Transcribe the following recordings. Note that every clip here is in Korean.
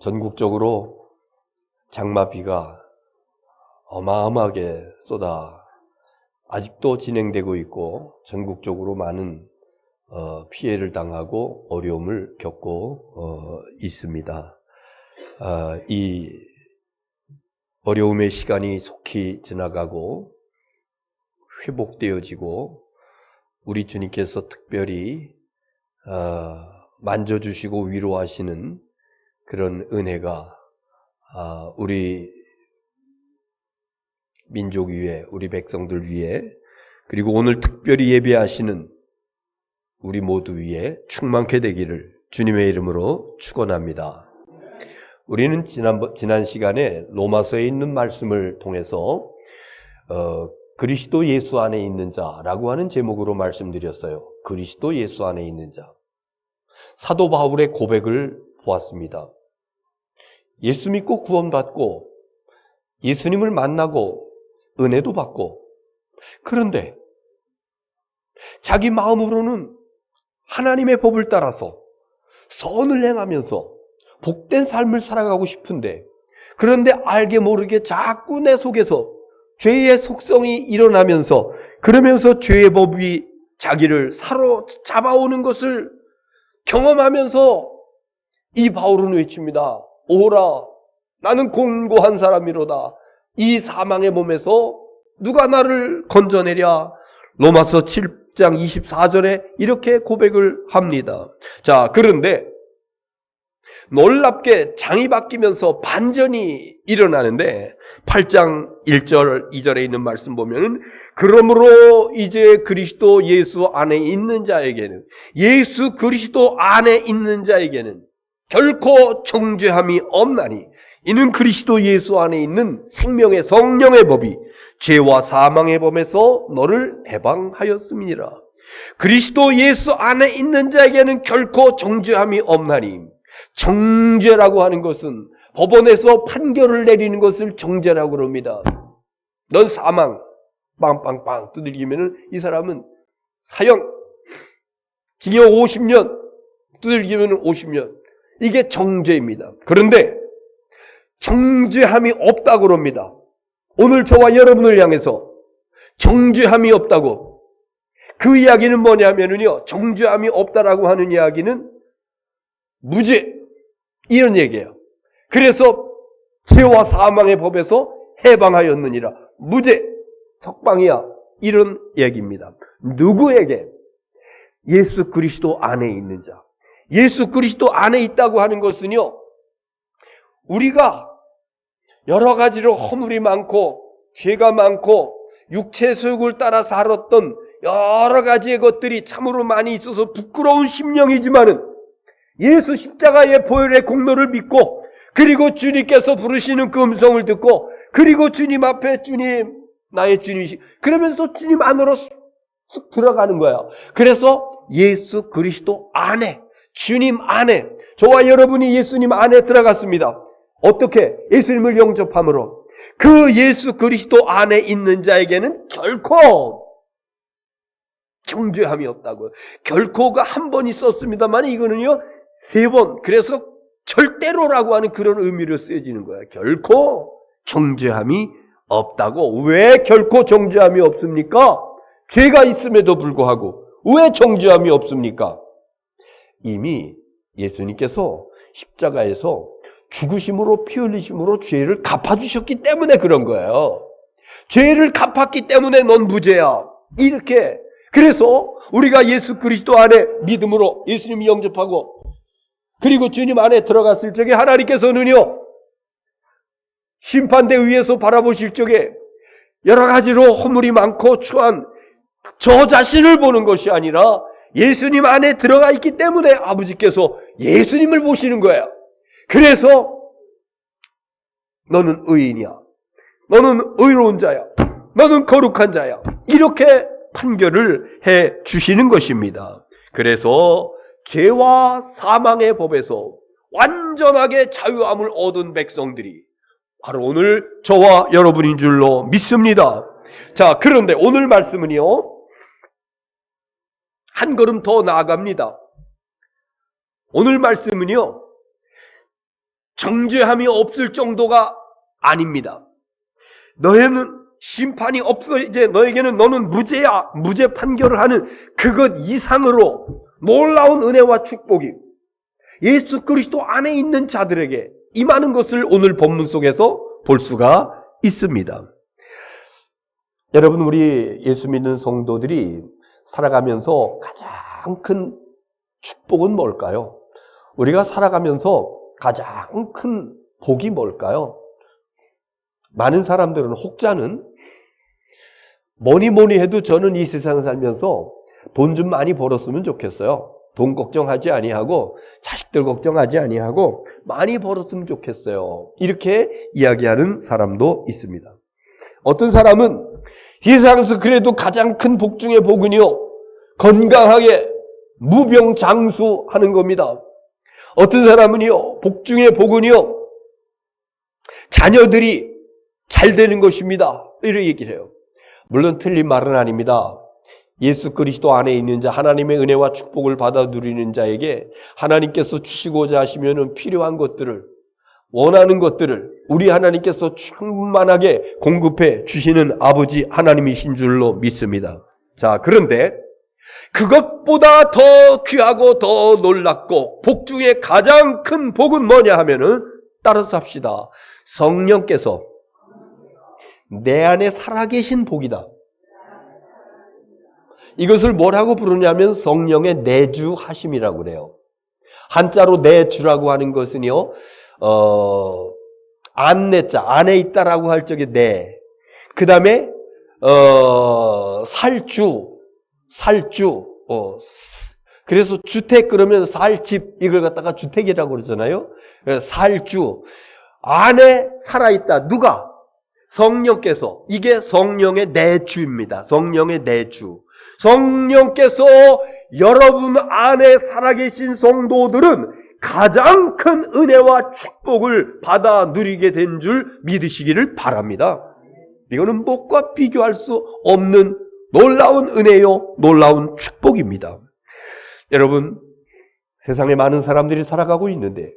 전국적으로 장마비가 어마어마하게 쏟아 아직도 진행되고 있고 전국적으로 많은 피해를 당하고 어려움을 겪고 있습니다. 이 어려움의 시간이 속히 지나가고 회복되어지고 우리 주님께서 특별히 만져주시고 위로하시는 그런 은혜가 우리 민족 위에, 우리 백성들 위에, 그리고 오늘 특별히 예배하시는 우리 모두 위에 충만케 되기를 주님의 이름으로 축원합니다. 우리는 지난 시간에 로마서에 있는 말씀을 통해서 그리스도 예수 안에 있는 자라고 하는 제목으로 말씀드렸어요. 그리스도 예수 안에 있는 자. 사도 바울의 고백을 보았습니다. 예수 믿고 구원받고 예수님을 만나고 은혜도 받고, 그런데 자기 마음으로는 하나님의 법을 따라서 선을 행하면서 복된 삶을 살아가고 싶은데, 그런데 알게 모르게 자꾸 내 속에서 죄의 속성이 일어나면서, 그러면서 죄의 법이 자기를 사로잡아오는 것을 경험하면서 이 바울은 외칩니다. 오라, 나는 곤고한 사람이로다. 이 사망의 몸에서 누가 나를 건져내랴. 로마서 7장 24절에 이렇게 고백을 합니다. 자, 그런데 놀랍게 장이 바뀌면서 반전이 일어나는데 8장 1절 2절에 있는 말씀 보면은, 그러므로 이제 그리스도 예수 안에 있는 자에게는, 예수 그리스도 안에 있는 자에게는 결코 정죄함이 없나니 이는 그리스도 예수 안에 있는 생명의 성령의 법이 죄와 사망의 법에서 너를 해방하였음이니라. 그리스도 예수 안에 있는 자에게는 결코 정죄함이 없나니, 정죄라고 하는 것은 법원에서 판결을 내리는 것을 정죄라고 그럽니다. 넌 사망, 빵빵빵 두들기면은 이 사람은 사형, 징역 50년, 두들기면은 50년. 이게 정죄입니다. 그런데 정죄함이 없다고 그럽니다. 오늘 저와 여러분을 향해서 정죄함이 없다고. 그 이야기는 뭐냐면요, 정죄함이 없다라고 하는 이야기는 무죄, 이런 얘기예요. 그래서 죄와 사망의 법에서 해방하였느니라. 무죄, 석방이야, 이런 얘기입니다. 누구에게? 예수 그리스도 안에 있는 자. 예수 그리스도 안에 있다고 하는 것은요, 우리가 여러 가지로 허물이 많고 죄가 많고 육체 소욕을 따라 살았던 여러 가지의 것들이 참으로 많이 있어서 부끄러운 심령이지만은, 예수 십자가의 보혈의 공로를 믿고, 그리고 주님께서 부르시는 그 음성을 듣고, 그리고 주님 앞에 주님, 나의 주님이시, 그러면서 주님 안으로 쑥 들어가는 거예요. 그래서 예수 그리스도 안에, 주님 안에, 저와 여러분이 예수님 안에 들어갔습니다. 어떻게? 예수님을 영접함으로. 그 예수 그리스도 안에 있는 자에게는 결코 정죄함이 없다고요. 결코가 한 번 있었습니다만 이거는요 3번, 그래서 절대로라고 하는 그런 의미로 쓰여지는 거예요. 결코 정죄함이 없다고. 왜 결코 정죄함이 없습니까? 죄가 있음에도 불구하고 왜 정죄함이 없습니까? 이미 예수님께서 십자가에서 죽으심으로, 피 흘리심으로 죄를 갚아주셨기 때문에 그런 거예요. 죄를 갚았기 때문에 넌 무죄야, 이렇게. 그래서 우리가 예수 그리스도 안에 믿음으로 예수님 영접하고, 그리고 주님 안에 들어갔을 적에 하나님께서는요, 심판대 위에서 바라보실 적에 여러 가지로 허물이 많고 추한 저 자신을 보는 것이 아니라 예수님 안에 들어가 있기 때문에 아버지께서 예수님을 보시는 거예요. 그래서 너는 의인이야, 너는 의로운 자야, 너는 거룩한 자야, 이렇게 판결을 해 주시는 것입니다. 그래서 죄와 사망의 법에서 완전하게 자유함을 얻은 백성들이 바로 오늘 저와 여러분인 줄로 믿습니다. 자, 그런데 오늘 말씀은요, 한 걸음 더 나아갑니다. 오늘 말씀은요, 정죄함이 없을 정도가 아닙니다. 너희는 심판이 없어. 이제 너에게는 너는 무죄야. 무죄 판결을 하는 그것 이상으로 놀라운 은혜와 축복이 예수 그리스도 안에 있는 자들에게 임하는 것을 오늘 본문 속에서 볼 수가 있습니다. 여러분, 우리 예수 믿는 성도들이 살아가면서 가장 큰 축복은 뭘까요? 우리가 살아가면서 가장 큰 복이 뭘까요? 많은 사람들은, 혹자는 뭐니 해도 저는 이 세상 살면서 돈 좀 많이 벌었으면 좋겠어요. 돈 걱정하지 아니하고 자식들 걱정하지 아니하고 많이 벌었으면 좋겠어요. 이렇게 이야기하는 사람도 있습니다. 어떤 사람은 이 세상에서 그래도 가장 큰 복 중의 복은요, 건강하게 무병장수하는 겁니다. 어떤 사람은요, 복 중의 복은요, 자녀들이 잘 되는 것입니다. 이렇게 얘기를 해요. 물론 틀린 말은 아닙니다. 예수 그리스도 안에 있는 자, 하나님의 은혜와 축복을 받아 누리는 자에게 하나님께서 주시고자 하시면 필요한 것들을, 원하는 것들을 우리 하나님께서 충만하게 공급해 주시는 아버지 하나님이신 줄로 믿습니다. 자, 그런데 그것보다 더 귀하고 더 놀랍고 복 중에 가장 큰 복은 뭐냐 하면은, 따라서 합시다. 성령께서 내 안에 살아계신 복이다. 이것을 뭐라고 부르냐면 성령의 내주하심이라고 그래요. 한자로 내주라고 하는 것은요, 안내자, 안에 있다라고 할 적에 내. 그 다음에 살주. 그래서 주택 그러면 살집, 이걸 갖다가 주택이라고 그러잖아요. 살주. 안에 살아있다. 누가? 성령께서. 이게 성령의 내주입니다. 성령의 내주. 성령께서 여러분 안에 살아계신 성도들은 가장 큰 은혜와 축복을 받아 누리게 된 줄 믿으시기를 바랍니다. 이거는 무엇과 비교할 수 없는 놀라운 은혜요, 놀라운 축복입니다. 여러분, 세상에 많은 사람들이 살아가고 있는데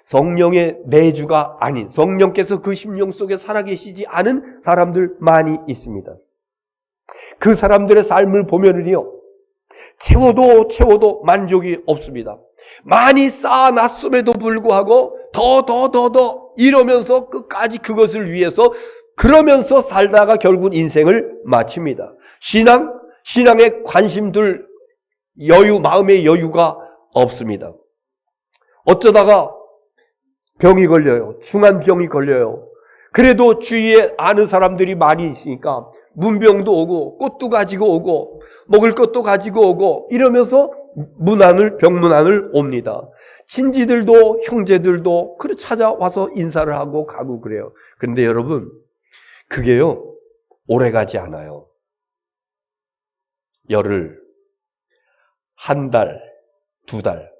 성령의 내주가 아닌, 성령께서 그 심령 속에 살아계시지 않은 사람들 많이 있습니다. 그 사람들의 삶을 보면은요, 채워도 만족이 없습니다. 많이 쌓아놨음에도 불구하고 더 이러면서 끝까지 그것을 위해서 그러면서 살다가 결국 인생을 마칩니다. 신앙에 관심들 여유, 마음의 여유가 없습니다. 어쩌다가 병이 걸려요. 중한 병이 걸려요. 그래도 주위에 아는 사람들이 많이 있으니까 문병도 오고 꽃도 가지고 오고 먹을 것도 가지고 오고 이러면서 병문안을 옵니다. 친지들도 형제들도 그래 찾아와서 인사를 하고 가고 그래요. 그런데 여러분, 그게요, 오래 가지 않아요. 열흘, 한 달, 두 달.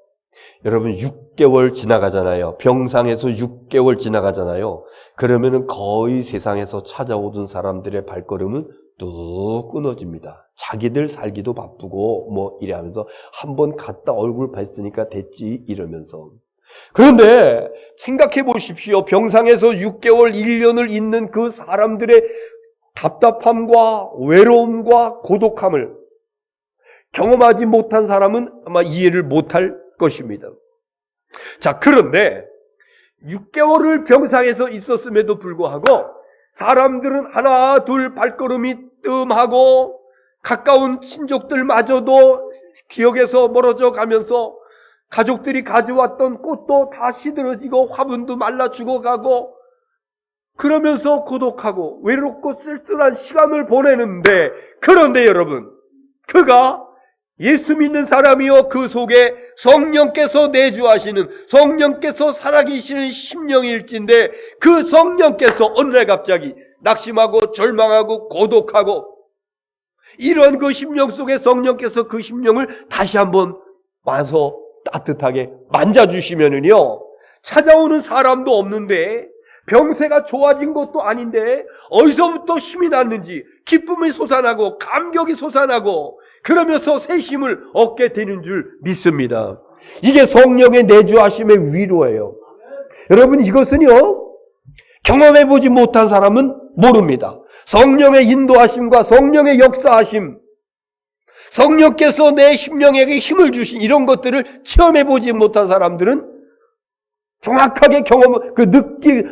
여러분 6개월 지나가잖아요. 병상에서 6개월 지나가잖아요. 그러면은 거의 세상에서 찾아오던 사람들의 발걸음은 뚝 끊어집니다. 자기들 살기도 바쁘고 뭐 이래하면서 한번 갔다 얼굴 뵀으니까 됐지 이러면서. 그런데 생각해 보십시오. 병상에서 6개월, 1년을 있는 그 사람들의 답답함과 외로움과 고독함을 경험하지 못한 사람은 아마 이해를 못할 것입니다. 자, 그런데 6개월을 병상에서 있었음에도 불구하고 사람들은 하나 둘 발걸음이 뜸하고 가까운 친족들마저도 기억에서 멀어져 가면서 가족들이 가져왔던 꽃도 다 시들어지고 화분도 말라 죽어가고 그러면서 고독하고 외롭고 쓸쓸한 시간을 보내는데, 그런데 여러분, 그가 예수 믿는 사람이요, 그 속에 성령께서 내주하시는, 성령께서 살아계시는 심령일진데 그 성령께서 어느 날 갑자기 낙심하고 절망하고 고독하고 이런 그 심령 속에 성령께서 그 심령을 다시 한번 와서 따뜻하게 만져주시면은요, 찾아오는 사람도 없는데 병세가 좋아진 것도 아닌데 어디서부터 힘이 났는지 기쁨이 솟아나고 감격이 솟아나고 그러면서 새 힘을 얻게 되는 줄 믿습니다. 이게 성령의 내주하심의 위로예요. 여러분 이것은요 경험해보지 못한 사람은 모릅니다. 성령의 인도하심과 성령의 역사하심, 성령께서 내 심령에게 힘을 주신 이런 것들을 체험해보지 못한 사람들은 정확하게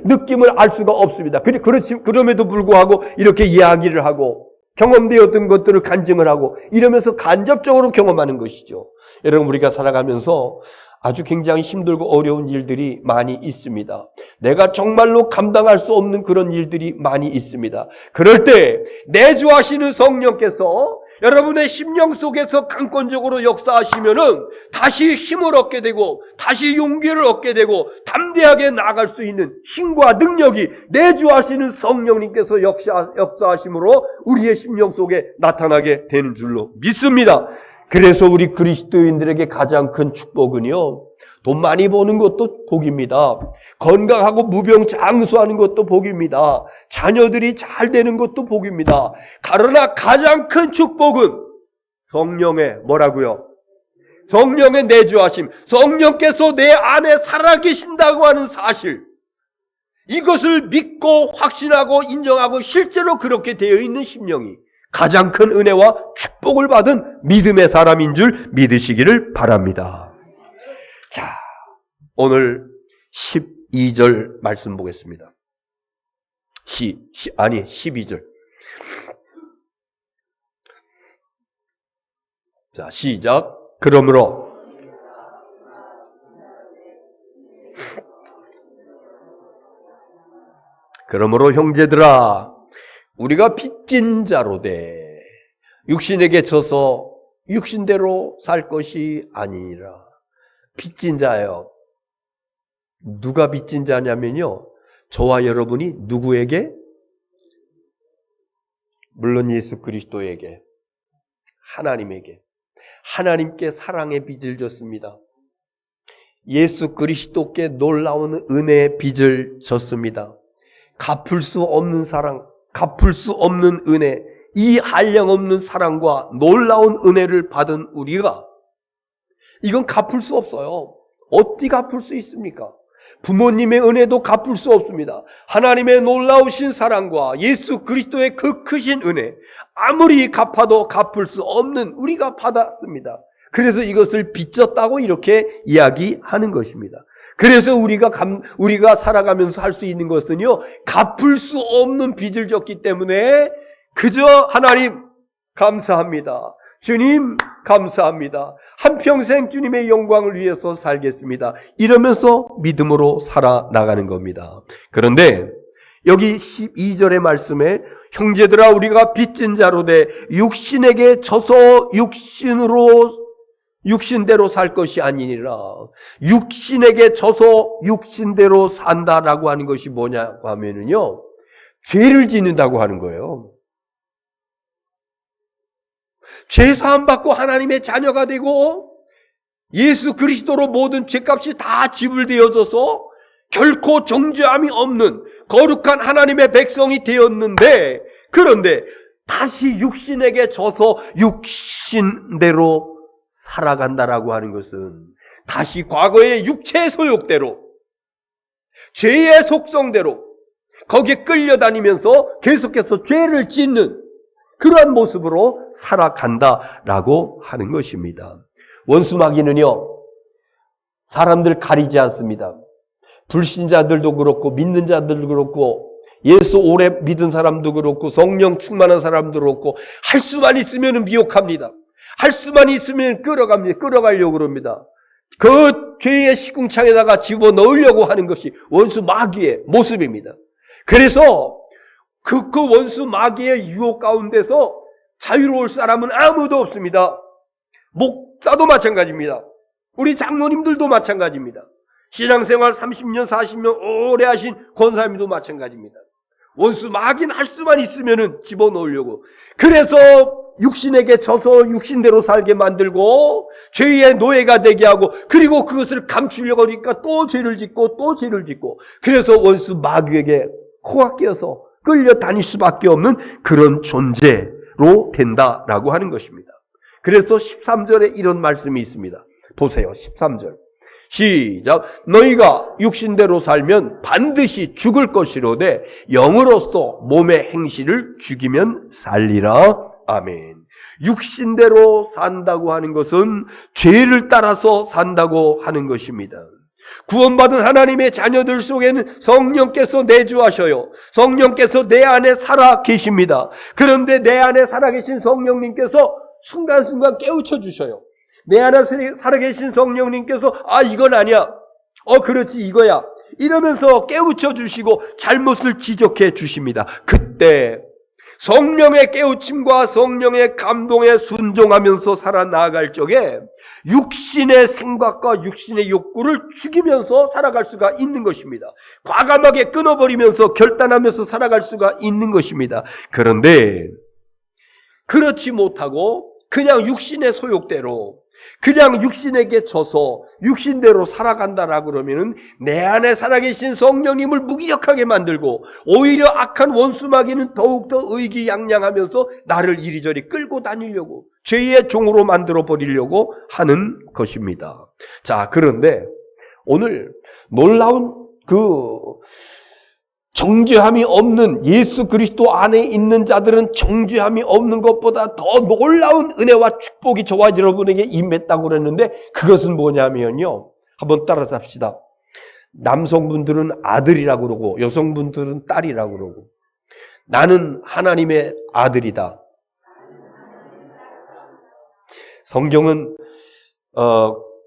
느낌을 알 수가 없습니다. 그럼에도 불구하고 이렇게 이야기를 하고 경험되었던 것들을 간증을 하고 이러면서 간접적으로 경험하는 것이죠. 여러분 우리가 살아가면서 아주 굉장히 힘들고 어려운 일들이 많이 있습니다. 내가 정말로 감당할 수 없는 그런 일들이 많이 있습니다. 그럴 때 내주하시는 성령께서 여러분의 심령 속에서 강권적으로 역사하시면은 다시 힘을 얻게 되고 다시 용기를 얻게 되고 담대하게 나아갈 수 있는 힘과 능력이 내주하시는 성령님께서 역사하심으로 우리의 심령 속에 나타나게 되는 줄로 믿습니다. 그래서 우리 그리스도인들에게 가장 큰 축복은요, 돈 많이 버는 것도 복입니다. 건강하고 무병장수하는 것도 복입니다. 자녀들이 잘 되는 것도 복입니다. 그러나 가장 큰 축복은 성령의 뭐라고요? 성령의 내주하심, 성령께서 내 안에 살아계신다고 하는 사실, 이것을 믿고 확신하고 인정하고 실제로 그렇게 되어 있는 심령이 가장 큰 은혜와 축복을 받은 믿음의 사람인 줄 믿으시기를 바랍니다. 자, 오늘 12절 말씀 보겠습니다. 12절. 자, 시작. 그러므로 형제들아, 우리가 빚진 자로되 육신에게 져서 육신대로 살 것이 아니니라. 빚진 자예요. 누가 빚진 자냐면요, 저와 여러분이 누구에게? 물론 예수 그리스도에게, 하나님에게, 하나님께 사랑의 빚을 졌습니다. 예수 그리스도께 놀라운 은혜의 빚을 졌습니다. 갚을 수 없는 사랑, 갚을 수 없는 은혜, 이 한량없는 사랑과 놀라운 은혜를 받은 우리가, 이건 갚을 수 없어요. 어찌 갚을 수 있습니까? 부모님의 은혜도 갚을 수 없습니다. 하나님의 놀라우신 사랑과 예수 그리스도의 그 크신 은혜, 아무리 갚아도 갚을 수 없는 우리가 받았습니다. 그래서 이것을 빚졌다고 이렇게 이야기하는 것입니다. 그래서 우리가 살아가면서 할 수 있는 것은요, 갚을 수 없는 빚을 졌기 때문에 그저 하나님 감사합니다. 주님 감사합니다. 한평생 주님의 영광을 위해서 살겠습니다. 이러면서 믿음으로 살아나가는 겁니다. 그런데 여기 12절의 말씀에 형제들아 우리가 빚진 자로되 육신에게 져서 육신대로 살 것이 아니니라. 육신에게 져서 육신대로 산다라고 하는 것이 뭐냐고 하면은요, 죄를 짓는다고 하는 거예요. 죄 사함 받고 하나님의 자녀가 되고 예수 그리스도로 모든 죄값이 다 지불되어져서 결코 정죄함이 없는 거룩한 하나님의 백성이 되었는데, 그런데 다시 육신에게 져서 육신대로 살아간다라고 하는 것은 다시 과거의 육체의 소욕대로, 죄의 속성대로 거기에 끌려다니면서 계속해서 죄를 짓는 그러한 모습으로 살아간다라고 하는 것입니다. 원수마귀는요, 사람들 가리지 않습니다. 불신자들도 그렇고 믿는 자들도 그렇고 예수 오래 믿은 사람도 그렇고 성령 충만한 사람도 그렇고 할 수만 있으면 미혹합니다. 할 수만 있으면 끌어가려고 그럽니다. 그 죄의 시궁창에다가 집어넣으려고 하는 것이 원수 마귀의 모습입니다. 그래서 그 원수 마귀의 유혹 가운데서 자유로울 사람은 아무도 없습니다. 목사도 마찬가지입니다. 우리 장로님들도 마찬가지입니다. 신앙생활 30년, 40년 오래 하신 권사님도 마찬가지입니다. 원수 마귀는 할 수만 있으면 집어넣으려고. 그래서 육신에게 져서 육신대로 살게 만들고 죄의 노예가 되게 하고, 그리고 그것을 감추려고 하니까 또 죄를 짓고 또 죄를 짓고, 그래서 원수 마귀에게 코가 끼어서 끌려다닐 수밖에 없는 그런 존재로 된다라고 하는 것입니다. 그래서 13절에 이런 말씀이 있습니다. 보세요. 13절. 시작. 너희가 육신대로 살면 반드시 죽을 것이로되 영으로서 몸의 행실을 죽이면 살리라. 아멘. 육신대로 산다고 하는 것은 죄를 따라서 산다고 하는 것입니다. 구원받은 하나님의 자녀들 속에는 성령께서 내주하셔요. 성령께서 내 안에 살아 계십니다. 그런데 내 안에 살아 계신 성령님께서 순간순간 깨우쳐 주셔요. 내 안에 살아계신 성령님께서 이건 아니야. 그렇지 이거야. 이러면서 깨우쳐 주시고 잘못을 지적해 주십니다. 그때 성령의 깨우침과 성령의 감동에 순종하면서 살아나갈 적에 육신의 생각과 육신의 욕구를 죽이면서 살아갈 수가 있는 것입니다. 과감하게 끊어버리면서 결단하면서 살아갈 수가 있는 것입니다. 그런데 그렇지 못하고 그냥 육신의 소욕대로 그냥 육신에게 져서 육신대로 살아간다라고 그러면은 내 안에 살아계신 성령님을 무기력하게 만들고 오히려 악한 원수마귀는 더욱더 의기양양하면서 나를 이리저리 끌고 다니려고 죄의 종으로 만들어 버리려고 하는 것입니다. 자, 그런데 오늘 놀라운 정죄함이 없는 예수 그리스도 안에 있는 자들은 정죄함이 없는 것보다 더 놀라운 은혜와 축복이 저와 여러분에게 임했다고 그랬는데 그것은 뭐냐면요. 한번 따라서 합시다. 남성분들은 아들이라고 그러고 여성분들은 딸이라고 그러고 나는 하나님의 아들이다. 성경은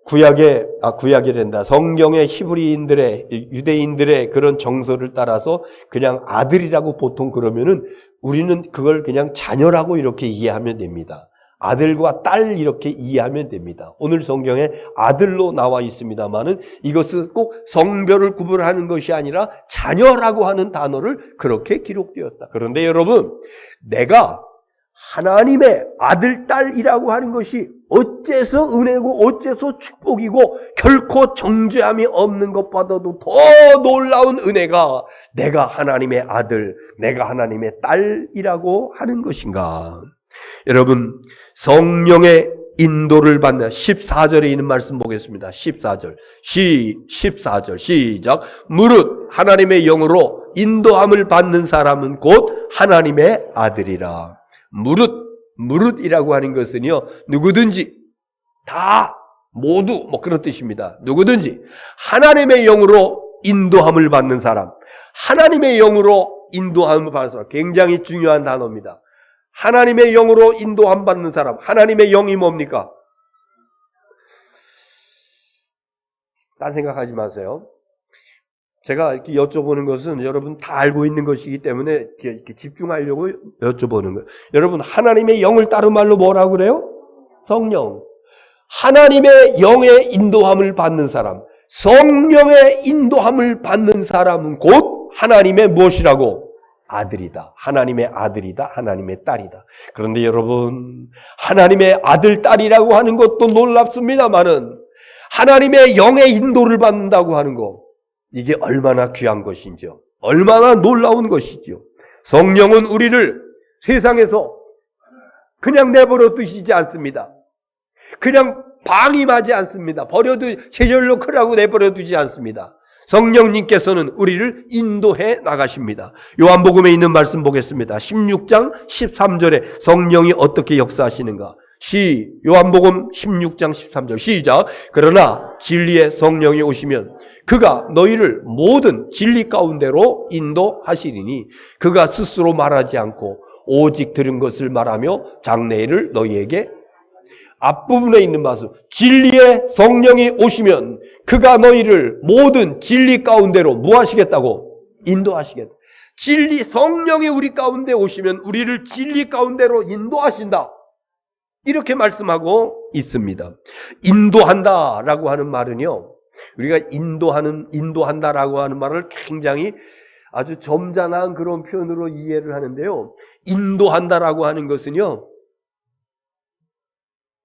구약이란다. 성경의 히브리인들의 유대인들의 그런 정서를 따라서 그냥 아들이라고 보통 그러면은 우리는 그걸 그냥 자녀라고 이렇게 이해하면 됩니다. 아들과 딸 이렇게 이해하면 됩니다. 오늘 성경에 아들로 나와 있습니다만은 이것은 꼭 성별을 구분하는 것이 아니라 자녀라고 하는 단어를 그렇게 기록되었다. 그런데 여러분, 내가 하나님의 아들, 딸이라고 하는 것이 어째서 은혜고 어째서 축복이고 결코 정죄함이 없는 것보다도 더 놀라운 은혜가 내가 하나님의 아들, 내가 하나님의 딸이라고 하는 것인가? 여러분, 성령의 인도를 받는 14절에 있는 말씀 보겠습니다. 14절. 14절 시작. 무릇 하나님의 영으로 인도함을 받는 사람은 곧 하나님의 아들이라. 무릇이라고 하는 것은요, 누구든지 다 모두 그런 뜻입니다. 누구든지 하나님의 영으로 인도함을 받는 사람, 하나님의 영으로 인도함을 받는 사람, 굉장히 중요한 단어입니다. 하나님의 영으로 인도함 받는 사람, 하나님의 영이 뭡니까? 딴 생각하지 마세요. 제가 이렇게 여쭤보는 것은 여러분 다 알고 있는 것이기 때문에 이렇게 집중하려고 여쭤보는 거예요. 여러분, 하나님의 영을 다른 말로 뭐라고 그래요? 성령. 하나님의 영의 인도함을 받는 사람, 성령의 인도함을 받는 사람은 곧 하나님의 무엇이라고? 아들이다. 하나님의 아들이다. 하나님의 딸이다. 그런데 여러분, 하나님의 아들, 딸이라고 하는 것도 놀랍습니다만은 하나님의 영의 인도를 받는다고 하는 것, 이게 얼마나 귀한 것인지요. 얼마나 놀라운 것이지요. 성령은 우리를 세상에서 그냥 내버려 두시지 않습니다. 그냥 방임하지 않습니다. 제절로 크라고 내버려 두지 않습니다. 성령님께서는 우리를 인도해 나가십니다. 요한복음에 있는 말씀 보겠습니다. 16장 13절에 성령이 어떻게 역사하시는가? 요한복음 16장 13절 시작. 그러나 진리의 성령이 오시면 그가 너희를 모든 진리 가운데로 인도하시리니 그가 스스로 말하지 않고 오직 들은 것을 말하며 장래일을 너희에게. 앞부분에 있는 말씀, 진리의 성령이 오시면 그가 너희를 모든 진리 가운데로 무하시겠다고? 인도하시겠다. 성령이 우리 가운데 오시면 우리를 진리 가운데로 인도하신다. 이렇게 말씀하고 있습니다. 인도한다라고 하는 말은요, 우리가 인도한다라고 하는 말을 굉장히 아주 점잖은 그런 표현으로 이해를 하는데요. 인도한다라고 하는 것은요,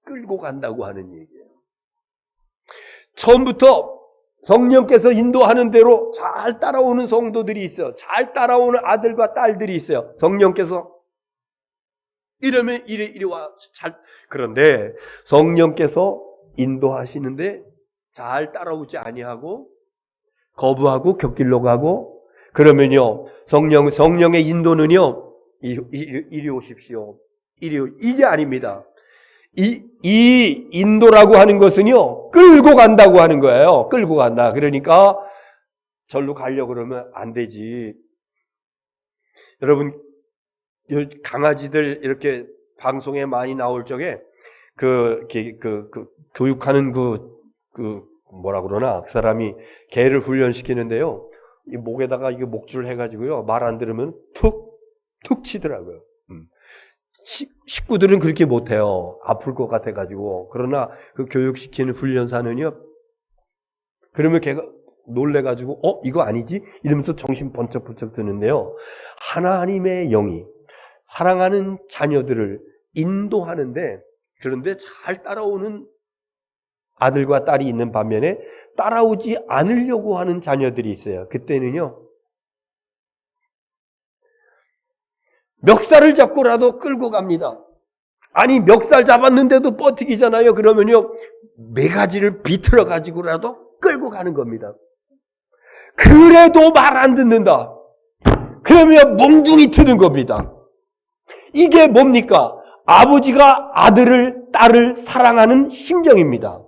끌고 간다고 하는 얘기예요. 처음부터 성령께서 인도하는 대로 잘 따라오는 성도들이 있어요. 잘 따라오는 아들과 딸들이 있어요. 성령께서 이러면 이리 와. 그런데 성령께서 인도하시는데 잘 따라오지 아니하고 거부하고 곁길로 가고 그러면요 성령의 인도는요 이리 오십시오. 이게 아닙니다. 이 인도라고 하는 것은요 끌고 간다고 하는 거예요. 끌고 간다. 그러니까 절로 가려고 그러면 안 되지. 여러분 강아지들 이렇게 방송에 많이 나올 적에 그 교육하는 뭐라 그러나 그 사람이 개를 훈련시키는데요. 이 목에다가 이거 목줄 해가지고요 말 안 들으면 툭 치더라고요. 식구들은 그렇게 못해요. 아플 것 같아가지고. 그러나 그 교육시키는 훈련사는요. 그러면 걔가 놀래가지고 이거 아니지? 이러면서 정신 번쩍 드는데요. 하나님의 영이 사랑하는 자녀들을 인도하는데 그런데 잘 따라오는 아들과 딸이 있는 반면에 따라오지 않으려고 하는 자녀들이 있어요. 그때는요. 멱살을 잡고라도 끌고 갑니다. 아니 멱살 잡았는데도 버티기잖아요. 그러면요. 매가지를 비틀어 가지고라도 끌고 가는 겁니다. 그래도 말 안 듣는다. 그러면 몽둥이 트는 겁니다. 이게 뭡니까? 아버지가 아들을 딸을 사랑하는 심정입니다.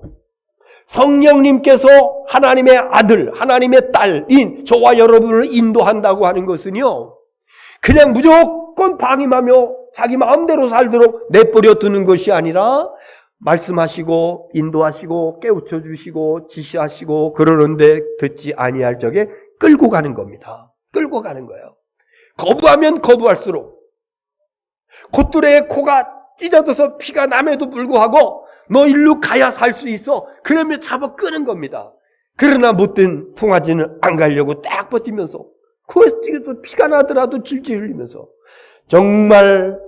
성령님께서 하나님의 아들, 하나님의 딸인 저와 여러분을 인도한다고 하는 것은요. 그냥 무조건 방임하며 자기 마음대로 살도록 내버려 두는 것이 아니라 말씀하시고 인도하시고 깨우쳐 주시고 지시하시고 그러는데 듣지 아니할 적에 끌고 가는 겁니다. 끌고 가는 거예요. 거부하면 거부할수록 콧뚜레에 코가 찢어져서 피가 남에도 불구하고 너 일로 가야 살 수 있어. 그러면 잡아 끄는 겁니다. 그러나 못된 송아지는 안 가려고 딱 버티면서 코에서 찢어서 피가 나더라도 질질 흘리면서 정말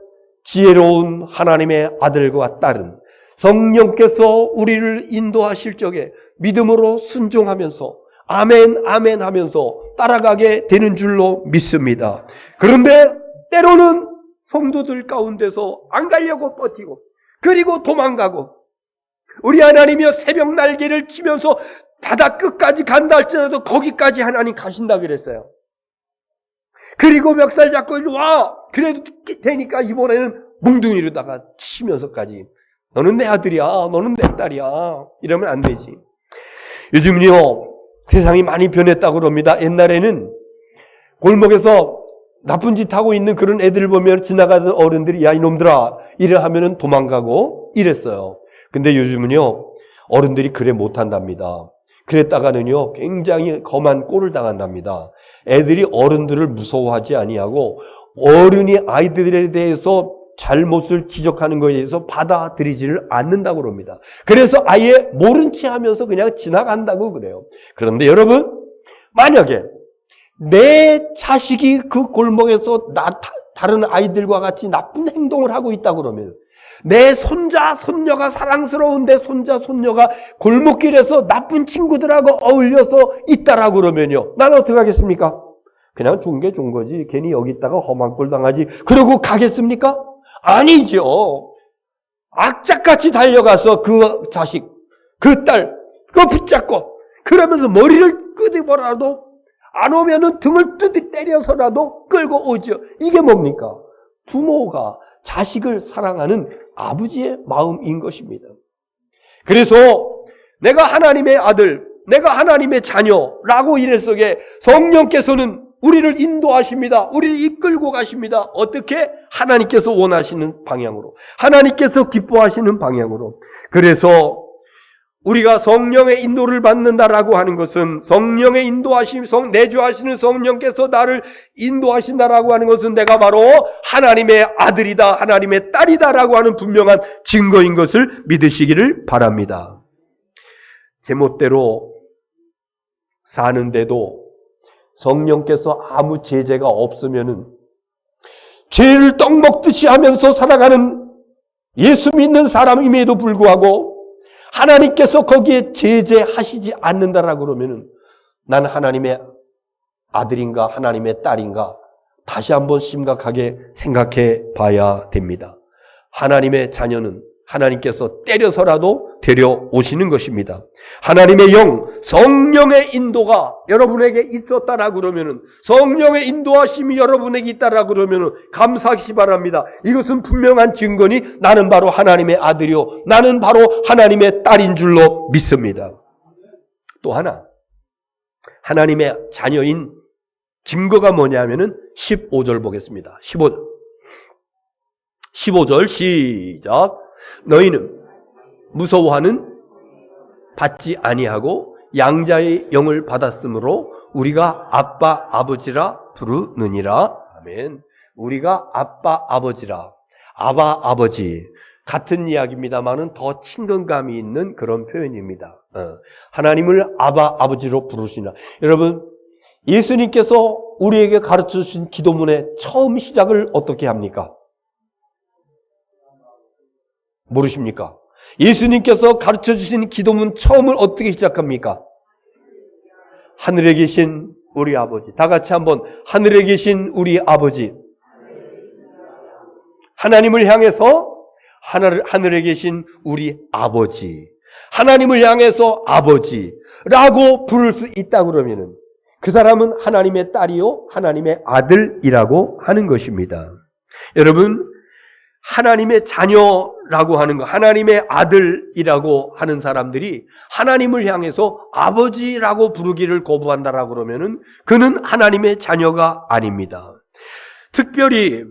지혜로운 하나님의 아들과 딸은 성령께서 우리를 인도하실 적에 믿음으로 순종하면서 아멘 아멘 하면서 따라가게 되는 줄로 믿습니다. 그런데 때로는 성도들 가운데서 안 가려고 버티고 그리고 도망가고 우리 하나님이여 새벽 날개를 치면서 바다 끝까지 간다 할지라도 거기까지 하나님 가신다 그랬어요. 그리고 멱살 잡고 일로 와. 그래도 되니까 이번에는 뭉둥이로다가 치면서까지 너는 내 아들이야. 너는 내 딸이야. 이러면 안 되지. 요즘은요. 세상이 많이 변했다고 그럽니다. 옛날에는 골목에서 나쁜 짓 하고 있는 그런 애들을 보면 지나가던 어른들이 야 이놈들아 이래 하면은 도망가고 이랬어요. 근데 요즘은요. 어른들이 그래 못한답니다. 그랬다가는요. 굉장히 험한 꼴을 당한답니다. 애들이 어른들을 무서워하지 아니하고 어른이 아이들에 대해서 잘못을 지적하는 것에 대해서 받아들이지를 않는다고 그럽니다. 그래서 아예 모른 체 하면서 그냥 지나간다고 그래요. 그런데 여러분 만약에 내 자식이 그 골목에서 다른 아이들과 같이 나쁜 행동을 하고 있다고 그러면 내 손자, 손녀가 사랑스러운데 손자, 손녀가 골목길에서 나쁜 친구들하고 어울려서 있다라고 그러면요. 나는 어떻게 하겠습니까? 그냥 좋은 게 좋은 거지. 괜히 여기 있다가 험한 꼴 당하지. 그러고 가겠습니까? 아니죠. 악착같이 달려가서 그 자식, 그 딸, 그거 붙잡고 그러면서 머리를 끄집어라도 안 오면은 등을 뚜디 때려서라도 끌고 오죠. 이게 뭡니까? 부모가 자식을 사랑하는 아버지의 마음인 것입니다. 그래서 내가 하나님의 아들, 내가 하나님의 자녀라고 이래서게 성령께서는 우리를 인도하십니다. 우리를 이끌고 가십니다. 어떻게? 하나님께서 원하시는 방향으로. 하나님께서 기뻐하시는 방향으로. 그래서 우리가 성령의 인도를 받는다라고 하는 것은 성령의 인도하심, 내주하시는 성령께서 나를 인도하신다라고 하는 것은 내가 바로 하나님의 아들이다, 하나님의 딸이다라고 하는 분명한 증거인 것을 믿으시기를 바랍니다. 제멋대로 사는데도 성령께서 아무 제재가 없으면은 죄를 떡 먹듯이 하면서 살아가는 예수 믿는 사람임에도 불구하고 하나님께서 거기에 제재하시지 않는다라고 그러면은 난 하나님의 아들인가 하나님의 딸인가 다시 한번 심각하게 생각해 봐야 됩니다. 하나님의 자녀는 하나님께서 때려서라도 데려오시는 것입니다. 하나님의 영, 성령의 인도가 여러분에게 있었다라 그러면은, 성령의 인도하심이 여러분에게 있다라 그러면은 감사하시 바랍니다. 이것은 분명한 증거니 나는 바로 하나님의 아들이요, 나는 바로 하나님의 딸인 줄로 믿습니다. 또 하나, 하나님의 자녀인 증거가 뭐냐면은 15절 보겠습니다. 15절 시작. 너희는 무서워하는 받지 아니하고 양자의 영을 받았으므로 우리가 아빠 아버지라 부르느니라. 아멘. 우리가 아빠 아버지라, 아바 아버지, 같은 이야기입니다만은 더 친근감이 있는 그런 표현입니다. 하나님을 아바 아버지로 부르시나. 여러분, 예수님께서 우리에게 가르쳐 주신 기도문의 처음 시작을 어떻게 합니까? 모르십니까? 예수님께서 가르쳐 주신 기도문 처음을 어떻게 시작합니까? 하늘에 계신 우리 아버지. 다 같이 한번, 하늘에 계신 우리 아버지. 하나님을 향해서 하늘에 계신 우리 아버지, 하나님을 향해서 아버지라고 부를 수 있다 그러면은 그 사람은 하나님의 딸이요, 하나님의 아들이라고 하는 것입니다. 여러분, 하나님의 자녀라고 하는 것, 하나님의 아들이라고 하는 사람들이 하나님을 향해서 아버지라고 부르기를 거부한다라고 그러면은 그는 하나님의 자녀가 아닙니다. 특별히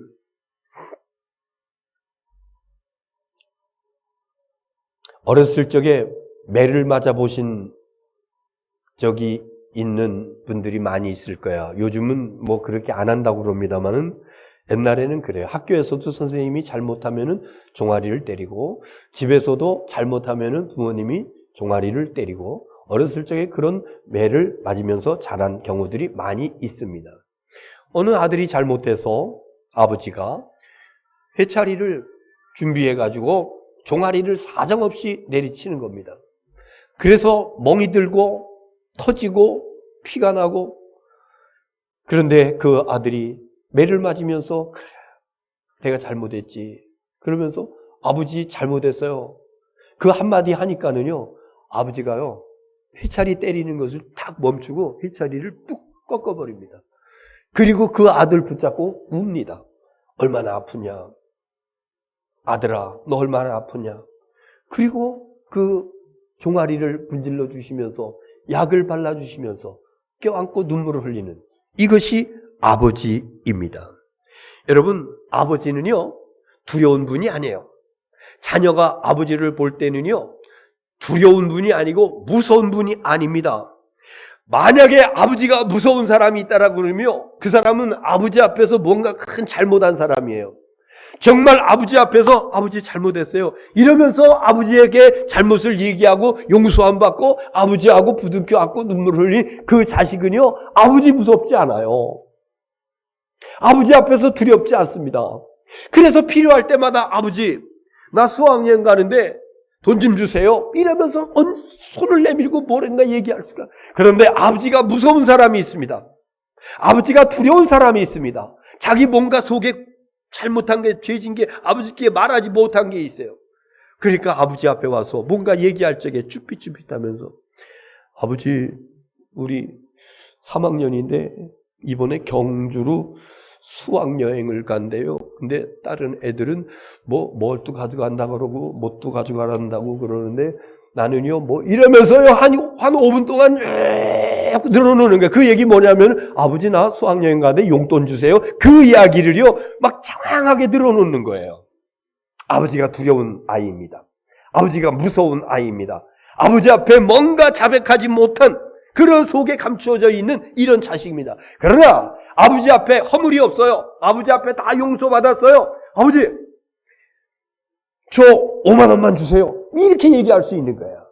어렸을 적에 매를 맞아 보신 적이 있는 분들이 많이 있을 거야. 요즘은 뭐 그렇게 안 한다고 그럽니다만은 옛날에는 그래요. 학교에서도 선생님이 잘못하면은 종아리를 때리고, 집에서도 잘못하면은 부모님이 종아리를 때리고, 어렸을 적에 그런 매를 맞으면서 자란 경우들이 많이 있습니다. 어느 아들이 잘못해서 아버지가 회차리를 준비해가지고 종아리를 사정없이 내리치는 겁니다. 그래서 멍이 들고 터지고 피가 나고, 그런데 그 아들이 매를 맞으면서 그래, 내가 잘못했지. 그러면서 아버지 잘못했어요. 그 한마디 하니까는요, 아버지가요, 회차리 때리는 것을 탁 멈추고 회차리를 뚝 꺾어버립니다. 그리고 그 아들 붙잡고 웁니다. 얼마나 아프냐. 아들아, 너 얼마나 아프냐. 그리고 그 종아리를 문질러 주시면서 약을 발라주시면서 껴안고 눈물을 흘리는, 이것이 아버지입니다. 여러분, 아버지는요, 두려운 분이 아니에요. 자녀가 아버지를 볼 때는요, 두려운 분이 아니고 무서운 분이 아닙니다. 만약에 아버지가 무서운 사람이 있다라고 그러면 그 사람은 아버지 앞에서 뭔가 큰 잘못한 사람이에요. 정말 아버지 앞에서 아버지 잘못했어요 이러면서 아버지에게 잘못을 얘기하고 용서 안 받고 아버지하고 부둥켜 안고 눈물을 흘린 그 자식은요, 아버지 무섭지 않아요. 아버지 앞에서 두렵지 않습니다. 그래서 필요할 때마다 아버지, 나 수학여행 가는데 돈 좀 주세요 이러면서 손을 내밀고 뭐랬나 얘기할 수가. 그런데 아버지가 무서운 사람이 있습니다. 아버지가 두려운 사람이 있습니다. 자기 뭔가 속에 잘못한 게, 죄진 게 아버지께 말하지 못한 게 있어요. 그러니까 아버지 앞에 와서 뭔가 얘기할 적에 쭈삣쭈삣하면서, 아버지, 우리 3학년인데 이번에 경주로 수학여행을 간대요. 근데 다른 애들은 뭘도 가져간다고 그러고 뭣도 가져가란다고 그러는데 나는요 이러면서요 한 5분 동안 늘어놓는 거예요. 그 얘기 뭐냐면, 아버지 나 수학여행 가는데 용돈 주세요. 그 이야기를요 막 장황하게 늘어놓는 거예요. 아버지가 두려운 아이입니다. 아버지가 무서운 아이입니다. 아버지 앞에 뭔가 자백하지 못한 그런 속에 감추어져 있는 이런 자식입니다. 그러나 아버지 앞에 허물이 없어요. 아버지 앞에 다 용서받았어요. 아버지, 저 5만 원만 주세요. 이렇게 얘기할 수 있는 거예요.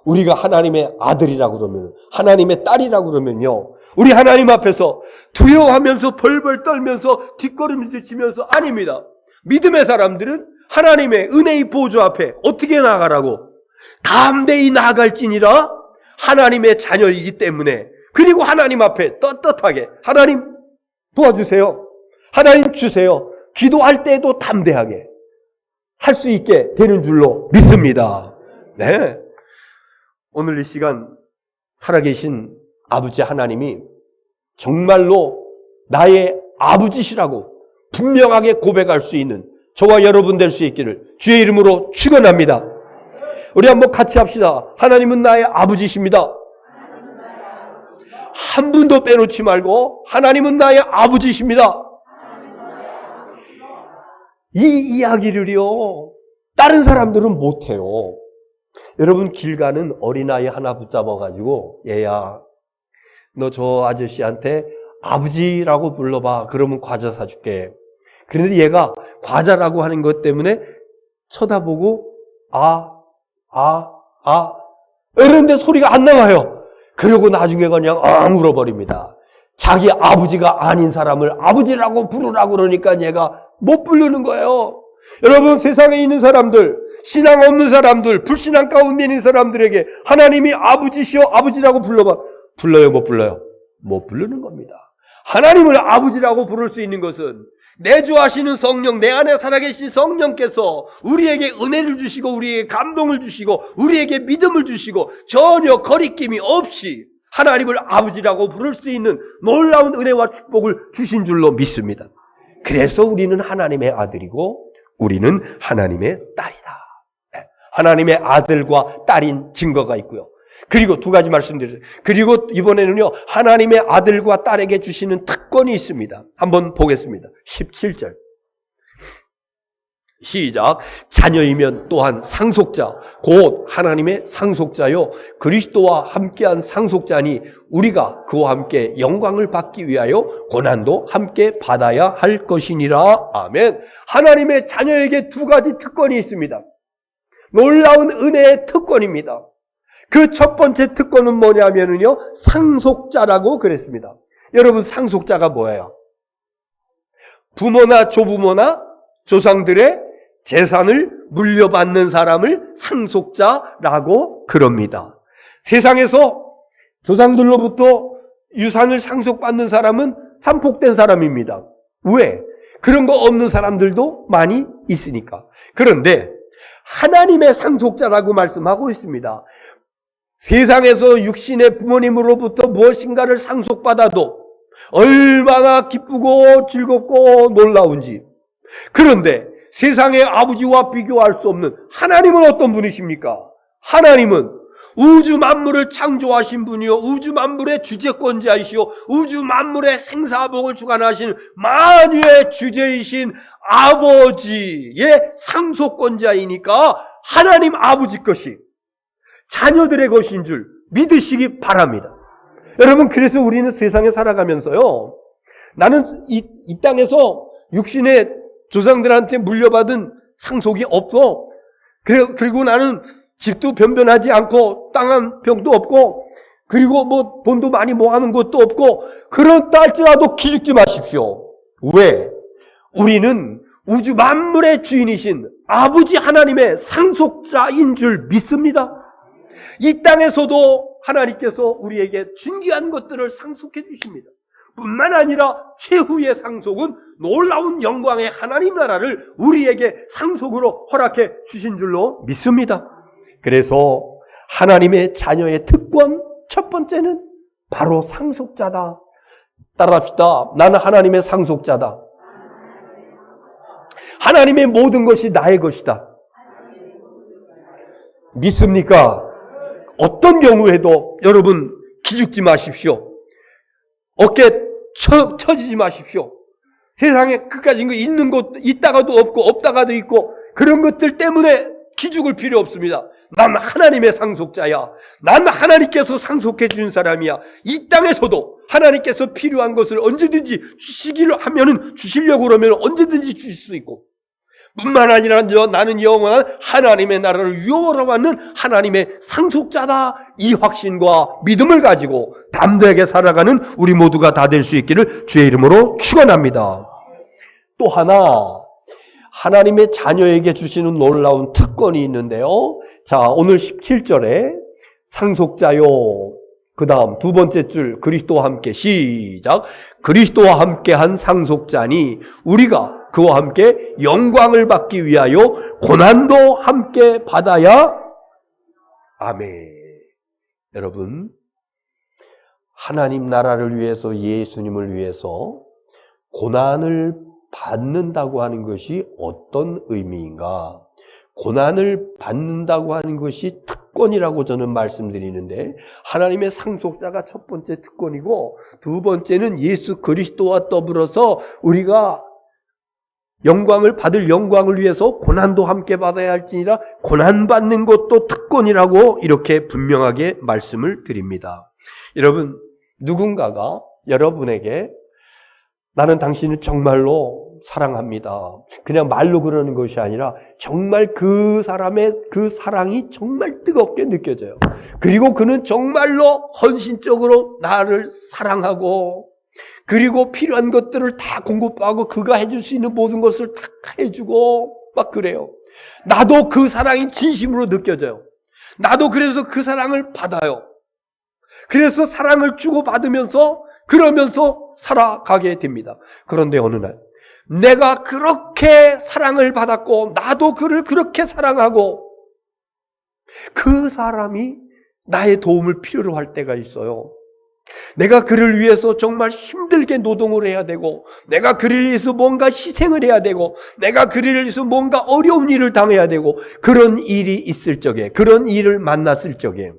우리가 하나님의 아들이라고 그러면, 하나님의 딸이라고 그러면요, 우리 하나님 앞에서 두려워하면서 벌벌 떨면서 뒷걸음질 치면서 아닙니다. 믿음의 사람들은 하나님의 은혜의 보좌 앞에 어떻게 나아가라고? 담대히 나아갈지니라. 하나님의 자녀이기 때문에, 그리고 하나님 앞에 떳떳하게, 하나님 도와주세요, 하나님 주세요, 기도할 때도 담대하게, 할 수 있게 되는 줄로 믿습니다. 네. 오늘 이 시간 살아계신 아버지 하나님이 정말로 나의 아버지시라고 분명하게 고백할 수 있는 저와 여러분 될 수 있기를 주의 이름으로 축원합니다. 우리 한번 같이 합시다. 하나님은 나의 아버지십니다. 한 분도 빼놓지 말고 하나님은 나의 아버지십니다. 이 이야기를요 다른 사람들은 못해요. 여러분 길 가는 어린아이 하나 붙잡아가지고 얘야 너 저 아저씨한테 아버지라고 불러봐. 그러면 과자 사줄게. 그런데 얘가 과자라고 하는 것 때문에 쳐다보고 이러는데 소리가 안 나와요. 그리고 나중에 그냥 울어버립니다. 자기 아버지가 아닌 사람을 아버지라고 부르라고 그러니까 얘가 못 부르는 거예요. 여러분 세상에 있는 사람들, 신앙 없는 사람들, 불신앙 가운데 있는 사람들에게 하나님이 아버지시여 아버지라고 불러봐. 불러요 못 불러요? 못 부르는 겁니다. 하나님을 아버지라고 부를 수 있는 것은 내주하시는 성령, 내 안에 살아계신 성령께서 우리에게 은혜를 주시고 우리에게 감동을 주시고 우리에게 믿음을 주시고 전혀 거리낌이 없이 하나님을 아버지라고 부를 수 있는 놀라운 은혜와 축복을 주신 줄로 믿습니다. 그래서 우리는 하나님의 아들이고 우리는 하나님의 딸이다. 하나님의 아들과 딸인 증거가 있고요. 그리고 두 가지 말씀드렸어요. 그리고 이번에는요 하나님의 아들과 딸에게 주시는 특권이 있습니다. 한번 보겠습니다. 17절 시작. 자녀이면 또한 상속자 곧 하나님의 상속자요 그리스도와 함께한 상속자니 우리가 그와 함께 영광을 받기 위하여 고난도 함께 받아야 할 것이니라. 아멘. 하나님의 자녀에게 두 가지 특권이 있습니다. 놀라운 은혜의 특권입니다. 그 첫 번째 특권은 뭐냐면요 상속자라고 그랬습니다. 여러분 상속자가 뭐예요? 부모나 조부모나 조상들의 재산을 물려받는 사람을 상속자라고 그럽니다. 세상에서 조상들로부터 유산을 상속받는 사람은 참 복된 사람입니다. 왜? 그런 거 없는 사람들도 많이 있으니까. 그런데 하나님의 상속자라고 말씀하고 있습니다. 세상에서 육신의 부모님으로부터 무엇인가를 상속받아도 얼마나 기쁘고 즐겁고 놀라운지. 그런데 세상의 아버지와 비교할 수 없는 하나님은 어떤 분이십니까? 하나님은 우주 만물을 창조하신 분이요 우주 만물의 주재권자이시요 우주 만물의 생사복을 주관하신 만유의 주제이신 아버지의 상속권자이니까 하나님 아버지 것이 자녀들의 것인 줄 믿으시기 바랍니다. 여러분 그래서 우리는 세상에 살아가면서요 나는 이 땅에서 육신의 조상들한테 물려받은 상속이 없어. 그리고 나는 집도 변변하지 않고 땅 한 평도 없고 그리고 뭐 돈도 많이 모아놓은 것도 없고 그렇다 할지라도 기죽지 마십시오. 왜? 우리는 우주 만물의 주인이신 아버지 하나님의 상속자인 줄 믿습니다. 이 땅에서도 하나님께서 우리에게 중요한 것들을 상속해 주십니다. 뿐만 아니라 최후의 상속은 놀라운 영광의 하나님 나라를 우리에게 상속으로 허락해 주신 줄로 믿습니다. 그래서 하나님의 자녀의 특권 첫 번째는 바로 상속자다. 따라합시다. 나는 하나님의 상속자다. 하나님의 모든 것이 나의 것이다. 믿습니까? 어떤 경우에도 여러분 기죽지 마십시오. 어깨 처지지 마십시오. 세상에 그까진 거 있는 것 있다가도 없고 없다가도 있고 그런 것들 때문에 기죽을 필요 없습니다. 난 하나님의 상속자야. 난 하나님께서 상속해 준 사람이야. 이 땅에서도 하나님께서 필요한 것을 언제든지 주시기를 하면은 주시려고 그러면 언제든지 주실 수 있고 뿐만 아니라 나는 영원한 하나님의 나라를 유업하는 하나님의 상속자다. 이 확신과 믿음을 가지고 담대하게 살아가는 우리 모두가 다 될 수 있기를 주의 이름으로 축원합니다. 또 하나 하나님의 자녀에게 주시는 놀라운 특권이 있는데요. 자, 오늘 17절에 상속자요. 그 다음 두 번째 줄 그리스도와 함께 시작. 그리스도와 함께 한 상속자니 우리가 그와 함께 영광을 받기 위하여 고난도 함께 받아야. 아멘. 여러분, 하나님 나라를 위해서, 예수님을 위해서 고난을 받는다고 하는 것이 어떤 의미인가? 고난을 받는다고 하는 것이 특권이라고 저는 말씀드리는데, 하나님의 상속자가 첫 번째 특권이고, 두 번째는 예수 그리스도와 더불어서 우리가 영광을 받을 영광을 위해서 고난도 함께 받아야 할지니라, 고난받는 것도 특권이라고 이렇게 분명하게 말씀을 드립니다. 여러분, 누군가가 여러분에게 나는 당신을 정말로 사랑합니다, 그냥 말로 그러는 것이 아니라 정말 그 사람의 그 사랑이 정말 뜨겁게 느껴져요. 그리고 그는 정말로 헌신적으로 나를 사랑하고, 그리고 필요한 것들을 다 공급하고 그가 해줄 수 있는 모든 것을 다 해주고 막 그래요. 나도 그 사랑이 진심으로 느껴져요. 나도 그래서 그 사랑을 받아요. 그래서 사랑을 주고받으면서 그러면서 살아가게 됩니다. 그런데 어느 날 내가 그렇게 사랑을 받았고 나도 그를 그렇게 사랑하고 그 사람이 나의 도움을 필요로 할 때가 있어요. 내가 그를 위해서 정말 힘들게 노동을 해야 되고, 내가 그를 위해서 뭔가 희생을 해야 되고, 내가 그를 위해서 뭔가 어려운 일을 당해야 되고, 그런 일이 있을 적에, 그런 일을 만났을 적에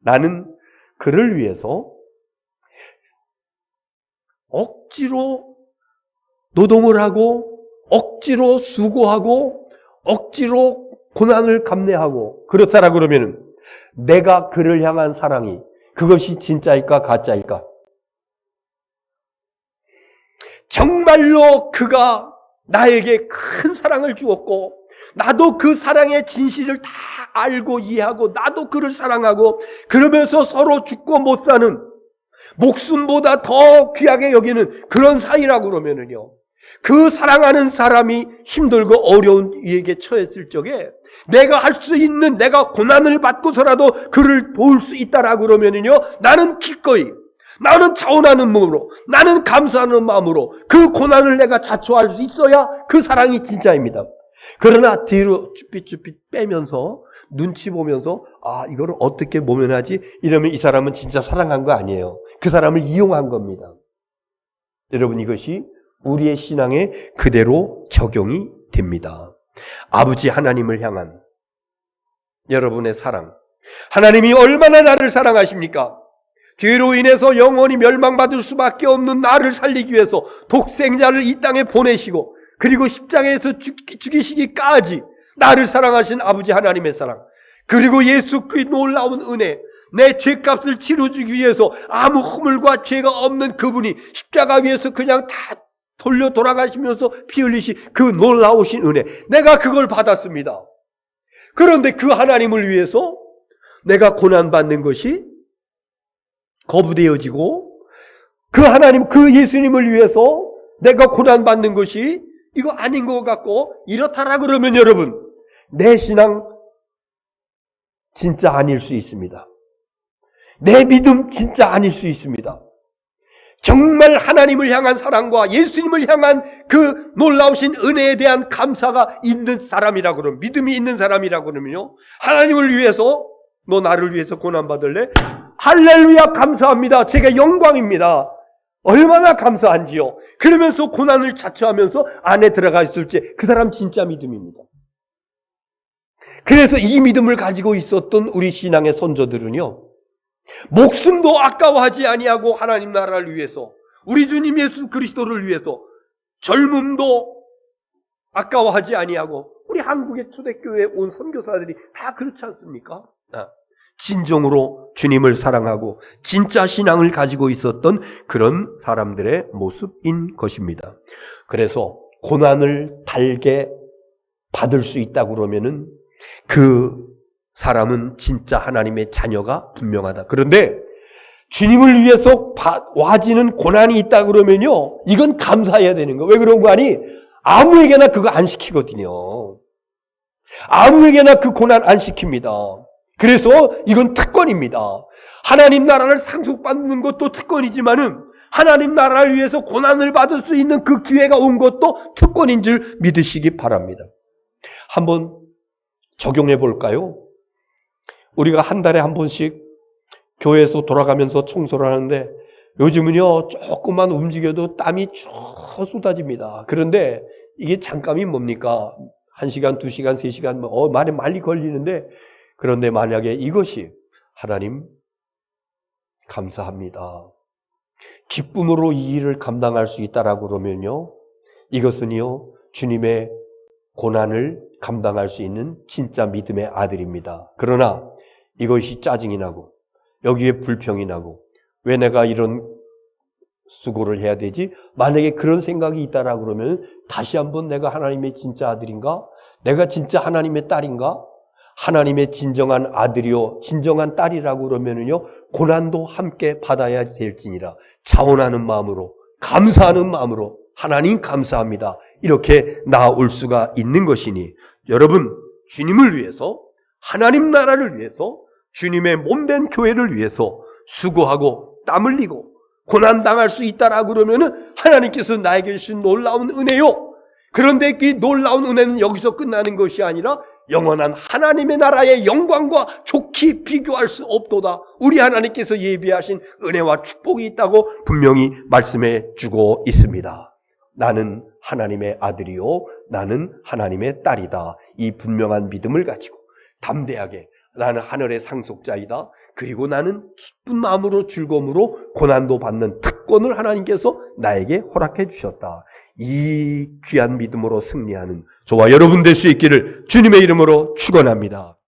나는 그를 위해서 억지로 노동을 하고, 억지로 수고하고, 억지로 고난을 감내하고 그렇다라 그러면 내가 그를 향한 사랑이 그것이 진짜일까 가짜일까? 정말로 그가 나에게 큰 사랑을 주었고 나도 그 사랑의 진실을 다 알고 이해하고 나도 그를 사랑하고 그러면서 서로 죽고 못 사는, 목숨보다 더 귀하게 여기는 그런 사이라고 그러면은요, 그 사랑하는 사람이 힘들고 어려운 이에게 처했을 적에 내가 할 수 있는, 내가 고난을 받고서라도 그를 도울 수 있다라고 그러면은요, 나는 기꺼이, 나는 자원하는 마음으로, 나는 감사하는 마음으로 그 고난을 내가 자초할 수 있어야 그 사랑이 진짜입니다. 그러나 뒤로 쭈삣쭈삣 빼면서 눈치 보면서 이거를 어떻게 모면하지? 이러면 이 사람은 진짜 사랑한 거 아니에요. 그 사람을 이용한 겁니다. 여러분, 이것이 우리의 신앙에 그대로 적용이 됩니다. 아버지 하나님을 향한 여러분의 사랑, 하나님이 얼마나 나를 사랑하십니까? 죄로 인해서 영원히 멸망받을 수밖에 없는 나를 살리기 위해서 독생자를 이 땅에 보내시고 그리고 십자가에서 죽이시기까지 나를 사랑하신 아버지 하나님의 사랑, 그리고 예수 그 놀라운 은혜, 내 죄값을 치러주기 위해서 아무 허물과 죄가 없는 그분이 십자가 위에서 그냥 다 돌려 돌아가시면서 피 흘리신 그 놀라우신 은혜, 내가 그걸 받았습니다. 그런데 그 하나님을 위해서 내가 고난받는 것이 거부되어지고, 그 하나님, 그 예수님을 위해서 내가 고난받는 것이 이거 아닌 것 같고 이렇다라 그러면 여러분, 내 신앙 진짜 아닐 수 있습니다. 내 믿음 진짜 아닐 수 있습니다. 정말 하나님을 향한 사랑과 예수님을 향한 그 놀라우신 은혜에 대한 감사가 있는 사람이라고 그러면, 믿음이 있는 사람이라고 그러면요, 하나님을 위해서 너 나를 위해서 고난받을래? 할렐루야, 감사합니다. 제가 영광입니다. 얼마나 감사한지요. 그러면서 고난을 자처하면서 안에 들어가 있을지, 그 사람 진짜 믿음입니다. 그래서 이 믿음을 가지고 있었던 우리 신앙의 선조들은요, 목숨도 아까워하지 아니하고 하나님 나라를 위해서, 우리 주님 예수 그리스도를 위해서 젊음도 아까워하지 아니하고, 우리 한국의 초대교회에 온 선교사들이 다 그렇지 않습니까? 진정으로 주님을 사랑하고 진짜 신앙을 가지고 있었던 그런 사람들의 모습인 것입니다. 그래서 고난을 달게 받을 수 있다고 그러면은 그 사람은 진짜 하나님의 자녀가 분명하다. 그런데 주님을 위해서 와지는 고난이 있다 그러면요, 이건 감사해야 되는 거예요. 왜 그런 거 아니? 아무에게나 그거 안 시키거든요. 아무에게나 그 고난 안 시킵니다. 그래서 이건 특권입니다. 하나님 나라를 상속받는 것도 특권이지만은 하나님 나라를 위해서 고난을 받을 수 있는 그 기회가 온 것도 특권인 줄 믿으시기 바랍니다. 한번 적용해 볼까요? 우리가 한 달에 한 번씩 교회에서 돌아가면서 청소를 하는데 요즘은요 조금만 움직여도 땀이 쭉 쏟아집니다. 그런데 이게 잠깐이 뭡니까? 1시간, 2시간, 3시간 말에 많이 걸리는데, 그런데 만약에 이것이 하나님 감사합니다, 기쁨으로 이 일을 감당할 수 있다라고 그러면요, 이것은요 주님의 고난을 감당할 수 있는 진짜 믿음의 아들입니다. 그러나 이것이 짜증이 나고 여기에 불평이 나고 왜 내가 이런 수고를 해야 되지? 만약에 그런 생각이 있다라고 그러면 다시 한번 내가 하나님의 진짜 아들인가? 내가 진짜 하나님의 딸인가? 하나님의 진정한 아들이요 진정한 딸이라고 그러면은요 고난도 함께 받아야 될지니라 자원하는 마음으로, 감사하는 마음으로 하나님 감사합니다 이렇게 나올 수가 있는 것이니, 여러분 주님을 위해서, 하나님 나라를 위해서, 주님의 몸된 교회를 위해서 수고하고 땀 흘리고 고난당할 수 있다라고 그러면은 하나님께서 나에게 주신 놀라운 은혜요. 그런데 이 놀라운 은혜는 여기서 끝나는 것이 아니라 영원한 하나님의 나라의 영광과 좋게 비교할 수 없도다. 우리 하나님께서 예비하신 은혜와 축복이 있다고 분명히 말씀해 주고 있습니다. 나는 하나님의 아들이요 나는 하나님의 딸이다. 이 분명한 믿음을 가지고 담대하게 나는 하늘의 상속자이다. 그리고 나는 기쁜 마음으로 즐거움으로 고난도 받는 특권을 하나님께서 나에게 허락해 주셨다. 이 귀한 믿음으로 승리하는 저와 여러분 될 수 있기를 주님의 이름으로 축원합니다.